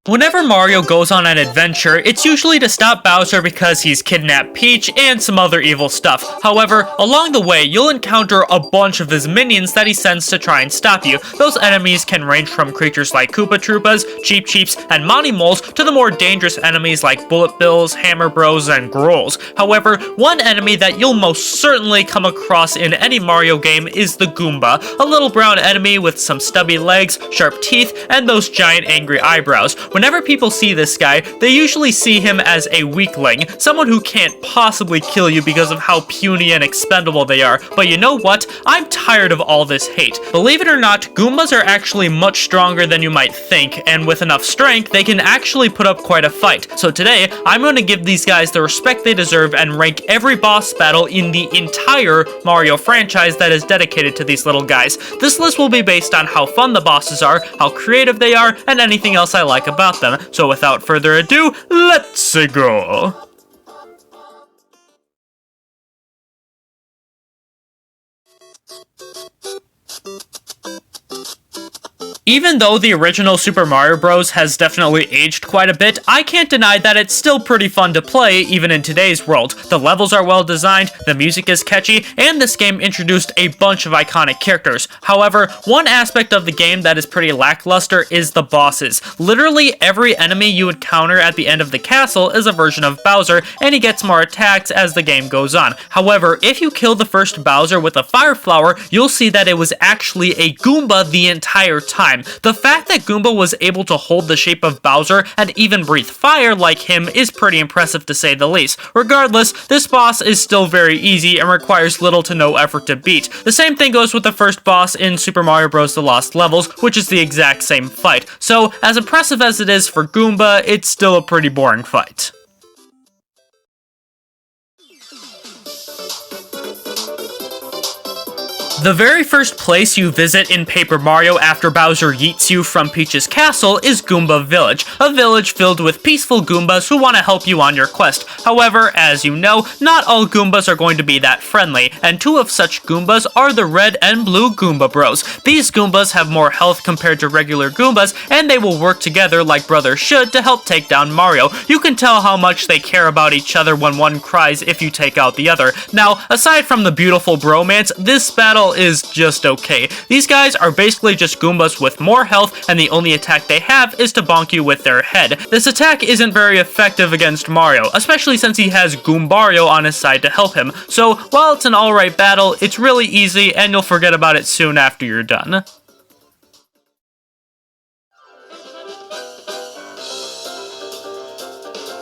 Whenever Mario goes on an adventure, it's usually to stop Bowser because he's kidnapped Peach and some other evil stuff. However, along the way, you'll encounter a bunch of his minions that he sends to try and stop you. Those enemies can range from creatures like Koopa Troopas, Cheep Cheeps, and Monty Moles to the more dangerous enemies like Bullet Bills, Hammer Bros, and Grolls. However, one enemy that you'll most certainly come across in any Mario game is the Goomba, a little brown enemy with some stubby legs, sharp teeth, and those giant angry eyebrows. Whenever people see this guy, they usually see him as a weakling, someone who can't possibly kill you because of how puny and expendable they are. But you know what? I'm tired of all this hate. Believe it or not, Goombas are actually much stronger than you might think, and with enough strength, they can actually put up quite a fight. So today, I'm going to give these guys the respect they deserve and rank every boss battle in the entire Mario franchise that is dedicated to these little guys. This list will be based on how fun the bosses are, how creative they are, and anything else I like about them. So without further ado, let's go! Even though the original Super Mario Bros. Has definitely aged quite a bit, I can't deny that it's still pretty fun to play even in today's world. The levels are well designed, the music is catchy, and this game introduced a bunch of iconic characters. However, one aspect of the game that is pretty lackluster is the bosses. Literally every enemy you encounter at the end of the castle is a version of Bowser, and he gets more attacks as the game goes on. However, if you kill the first Bowser with a fire flower, you'll see that it was actually a Goomba the entire time. The fact that Goomba was able to hold the shape of Bowser and even breathe fire like him is pretty impressive to say the least. Regardless, this boss is still very easy and requires little to no effort to beat. The same thing goes with the first boss in Super Mario Bros. The Lost Levels, which is the exact same fight. So, as impressive as it is for Goomba, it's still a pretty boring fight. The very first place you visit in Paper Mario after Bowser yeets you from Peach's castle is Goomba Village, a village filled with peaceful Goombas who want to help you on your quest. However, as you know, not all Goombas are going to be that friendly, and two of such Goombas are the red and blue Goomba Bros. These Goombas have more health compared to regular Goombas, and they will work together like brothers should to help take down Mario. You can tell how much they care about each other when one cries if you take out the other. Now, aside from the beautiful bromance, this battle is just okay. These guys are basically just Goombas with more health, and the only attack they have is to bonk you with their head. This attack isn't very effective against Mario, especially since he has Goombario on his side to help him. So, while it's an alright battle, it's really easy, and you'll forget about it soon after you're done.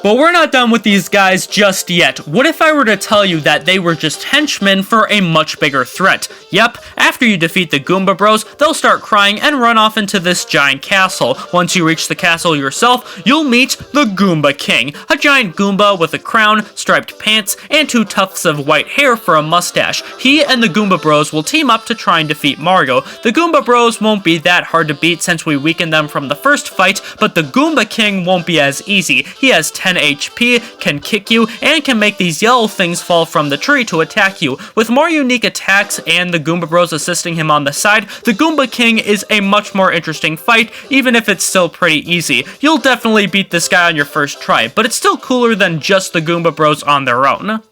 But we're not done with these guys just yet. What if I were to tell you that they were just henchmen for a much bigger threat? Yep, after you defeat the Goomba Bros, they'll start crying and run off into this giant castle. Once you reach the castle yourself, you'll meet the Goomba King, a giant Goomba with a crown, striped pants, and two tufts of white hair for a mustache. He and the Goomba Bros will team up to try and defeat Mario. The Goomba Bros won't be that hard to beat since we weakened them from the first fight, but the Goomba King won't be as easy. He has 10 HP, can kick you, and can make these yellow things fall from the tree to attack you. With more unique attacks and the Goomba Bros assisting him on the side, the Goomba King is a much more interesting fight, even if it's still pretty easy. You'll definitely beat this guy on your first try, but it's still cooler than just the Goomba Bros on their own.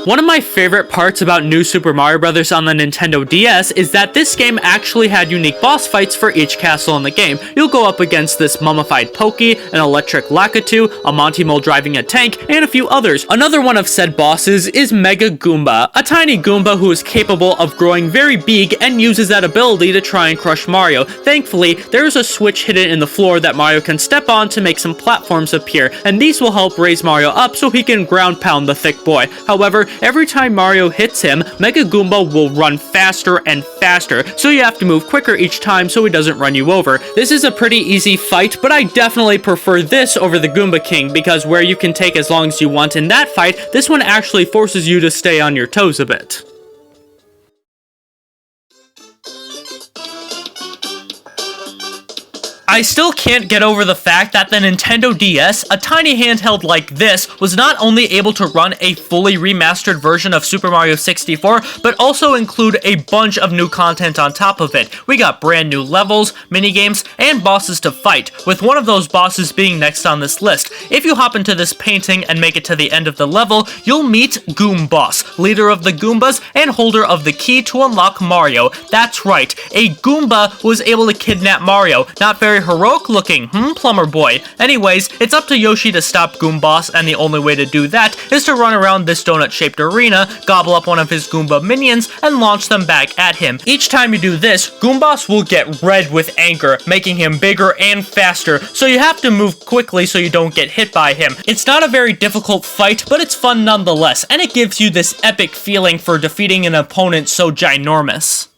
One of my favorite parts about New Super Mario Bros. On the Nintendo DS is that this game actually had unique boss fights for each castle in the game. You'll go up against this mummified Pokey, an electric Lakitu, a Monty Mole driving a tank, and a few others. Another one of said bosses is Mega Goomba, a tiny Goomba who is capable of growing very big and uses that ability to try and crush Mario. Thankfully, there is a switch hidden in the floor that Mario can step on to make some platforms appear, and these will help raise Mario up so he can ground pound the thick boy. However, every time Mario hits him, Mega Goomba will run faster and faster, so you have to move quicker each time so he doesn't run you over. This is a pretty easy fight, but I definitely prefer this over the Goomba King, because where you can take as long as you want in that fight, this one actually forces you to stay on your toes a bit. I still can't get over the fact that the Nintendo DS, a tiny handheld like this, was not only able to run a fully remastered version of Super Mario 64, but also include a bunch of new content on top of it. We got brand new levels, minigames, and bosses to fight, with one of those bosses being next on this list. If you hop into this painting and make it to the end of the level, you'll meet Goombas, leader of the Goombas and holder of the key to unlock Mario. That's right, a Goomba was able to kidnap Mario. Not very heroic looking, plumber boy? Anyways, it's up to Yoshi to stop Goombas, and the only way to do that is to run around this donut-shaped arena, gobble up one of his Goomba minions, and launch them back at him. Each time you do this, Goombas will get red with anger, making him bigger and faster, so you have to move quickly so you don't get hit by him. It's not a very difficult fight, but it's fun nonetheless, and it gives you this epic feeling for defeating an opponent so ginormous.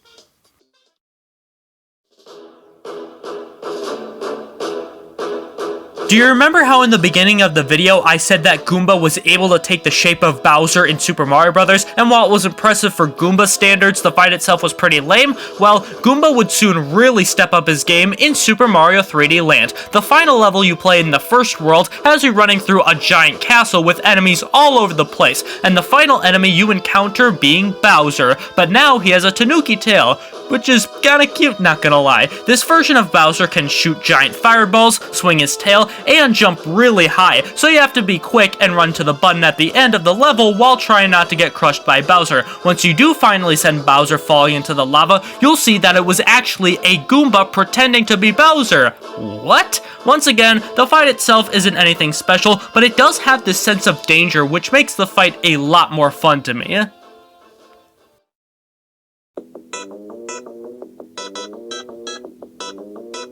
Do you remember how in the beginning of the video I said that Goomba was able to take the shape of Bowser in Super Mario Bros., and while it was impressive for Goomba standards, the fight itself was pretty lame? Well, Goomba would soon really step up his game in Super Mario 3D Land. The final level you play in the first world has you running through a giant castle with enemies all over the place, and the final enemy you encounter being Bowser, but now he has a tanuki tail, which is kinda cute, not gonna lie. This version of Bowser can shoot giant fireballs, swing his tail, and jump really high, so you have to be quick and run to the button at the end of the level while trying not to get crushed by Bowser. Once you do finally send Bowser falling into the lava, you'll see that it was actually a Goomba pretending to be Bowser. What? Once again, the fight itself isn't anything special, but it does have this sense of danger, which makes the fight a lot more fun to me.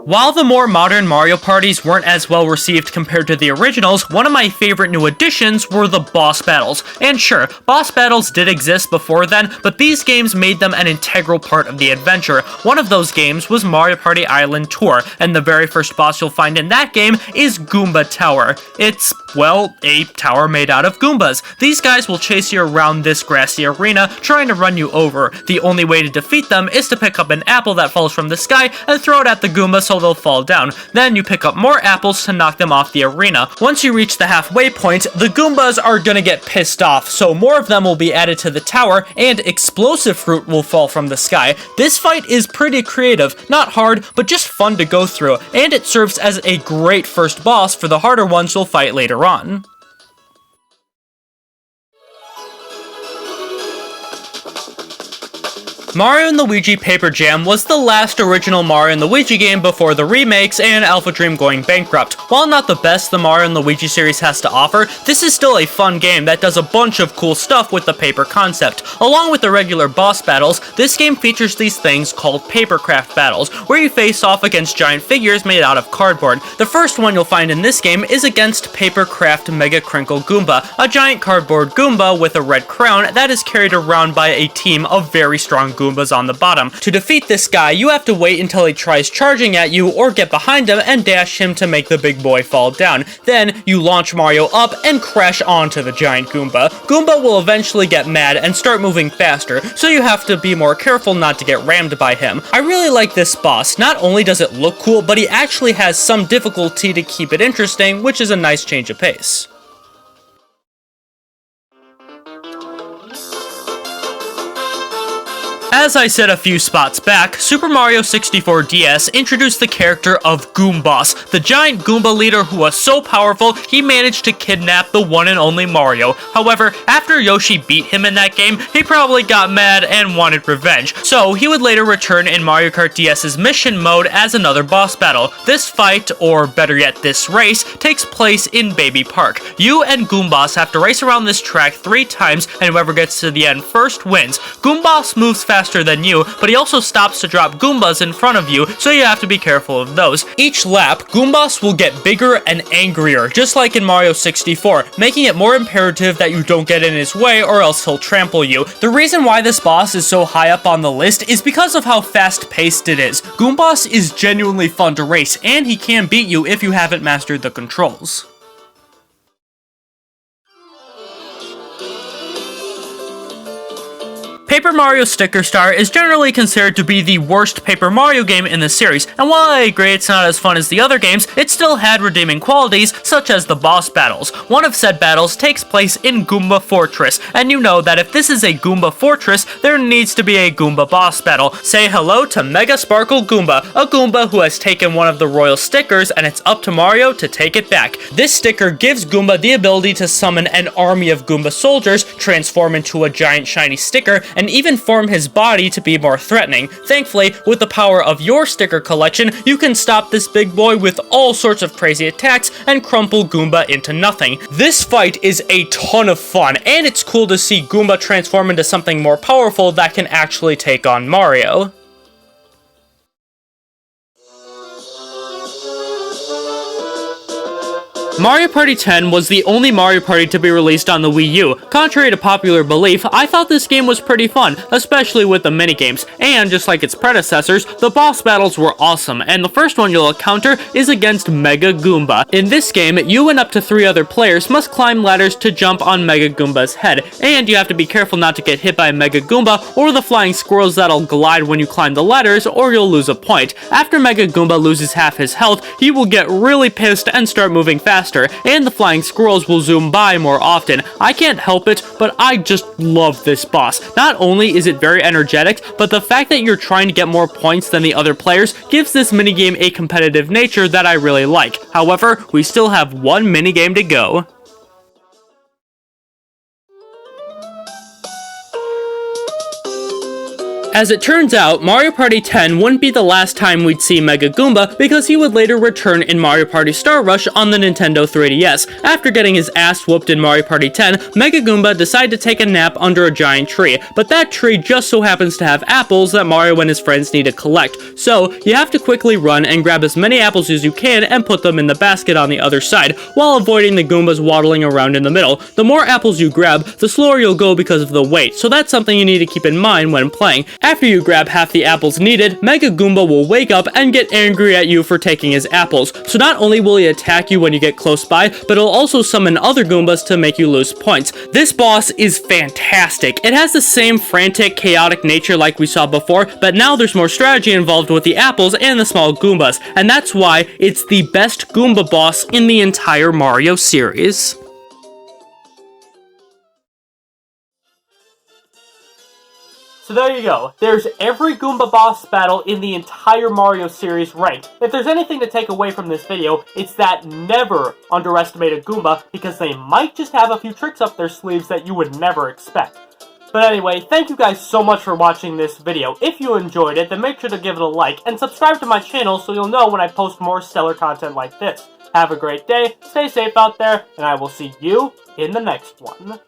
While the more modern Mario parties weren't as well received compared to the originals, one of my favorite new additions were the boss battles. And sure, boss battles did exist before then, but these games made them an integral part of the adventure. One of those games was Mario Party Island Tour, and the very first boss you'll find in that game is Goomba Tower. It's, well, a tower made out of Goombas. These guys will chase you around this grassy arena, trying to run you over. The only way to defeat them is to pick up an apple that falls from the sky and throw it at the Goomba so they'll fall down. Then you pick up more apples to knock them off the arena. Once you reach the halfway point, the Goombas are gonna get pissed off, so more of them will be added to the tower, and explosive fruit will fall from the sky. This fight is pretty creative, not hard, but just fun to go through, and it serves as a great first boss for the harder ones you'll fight later on. Mario & Luigi Paper Jam was the last original Mario & Luigi game before the remakes and Alpha Dream going bankrupt. While not the best the Mario & Luigi series has to offer, this is still a fun game that does a bunch of cool stuff with the paper concept. Along with the regular boss battles, this game features these things called papercraft battles, where you face off against giant figures made out of cardboard. The first one you'll find in this game is against Papercraft Mega Crinkle Goomba, a giant cardboard Goomba with a red crown that is carried around by a team of very strong Goombas on the bottom. To defeat this guy, you have to wait until he tries charging at you or get behind him and dash him to make the big boy fall down. Then, you launch Mario up and crash onto the giant Goomba. Goomba will eventually get mad and start moving faster, so you have to be more careful not to get rammed by him. I really like this boss. Not only does it look cool, but he actually has some difficulty to keep it interesting, which is a nice change of pace. As I said a few spots back, Super Mario 64 DS introduced the character of Goombas, the giant Goomba leader who was so powerful he managed to kidnap the one and only Mario. However, after Yoshi beat him in that game, he probably got mad and wanted revenge, so he would later return in Mario Kart DS's mission mode as another boss battle. This fight, or better yet this race, takes place in Baby Park. You and Goombas have to race around this track 3 times, and whoever gets to the end first wins. Goombas moves faster than you, but he also stops to drop Goombas in front of you, so you have to be careful of those. Each lap, Goombas will get bigger and angrier, just like in Mario 64, making it more imperative that you don't get in his way or else he'll trample you. The reason why this boss is so high up on the list is because of how fast-paced it is. Goombas is genuinely fun to race, and he can beat you if you haven't mastered the controls. Paper Mario Sticker Star is generally considered to be the worst Paper Mario game in the series, and while I agree it's not as fun as the other games, it still had redeeming qualities such as the boss battles. One of said battles takes place in Goomba Fortress, and you know that if this is a Goomba Fortress, there needs to be a Goomba boss battle. Say hello to Mega Sparkle Goomba, a Goomba who has taken one of the royal stickers, and it's up to Mario to take it back. This sticker gives Goomba the ability to summon an army of Goomba soldiers, transform into a giant shiny sticker, and even form his body to be more threatening. Thankfully, with the power of your sticker collection, you can stop this big boy with all sorts of crazy attacks and crumple Goomba into nothing. This fight is a ton of fun, and it's cool to see Goomba transform into something more powerful that can actually take on Mario. Mario Party 10 was the only Mario Party to be released on the Wii U. Contrary to popular belief, I thought this game was pretty fun, especially with the minigames, and just like its predecessors, the boss battles were awesome, and the first one you'll encounter is against Mega Goomba. In this game, you and up to 3 other players must climb ladders to jump on Mega Goomba's head, and you have to be careful not to get hit by Mega Goomba or the flying squirrels that'll glide when you climb the ladders, or you'll lose a point. After Mega Goomba loses half his health, he will get really pissed and start moving faster, and the flying squirrels will zoom by more often. I can't help it, but I just love this boss. Not only is it very energetic, but the fact that you're trying to get more points than the other players gives this minigame a competitive nature that I really like. However, we still have one minigame to go. As it turns out, Mario Party 10 wouldn't be the last time we'd see Mega Goomba, because he would later return in Mario Party Star Rush on the Nintendo 3DS. After getting his ass whooped in Mario Party 10, Mega Goomba decided to take a nap under a giant tree, but that tree just so happens to have apples that Mario and his friends need to collect. So, you have to quickly run and grab as many apples as you can and put them in the basket on the other side, while avoiding the Goombas waddling around in the middle. The more apples you grab, the slower you'll go because of the weight, so that's something you need to keep in mind when playing. After you grab half the apples needed, Mega Goomba will wake up and get angry at you for taking his apples. So not only will he attack you when you get close by, but he'll also summon other Goombas to make you lose points. This boss is fantastic. It has the same frantic, chaotic nature like we saw before, but now there's more strategy involved with the apples and the small Goombas, and that's why it's the best Goomba boss in the entire Mario series. So there you go. There's every Goomba boss battle in the entire Mario series ranked. If there's anything to take away from this video, it's that never underestimate a Goomba, because they might just have a few tricks up their sleeves that you would never expect. But anyway, thank you guys so much for watching this video. If you enjoyed it, then make sure to give it a like, and subscribe to my channel so you'll know when I post more stellar content like this. Have a great day, stay safe out there, and I will see you in the next one.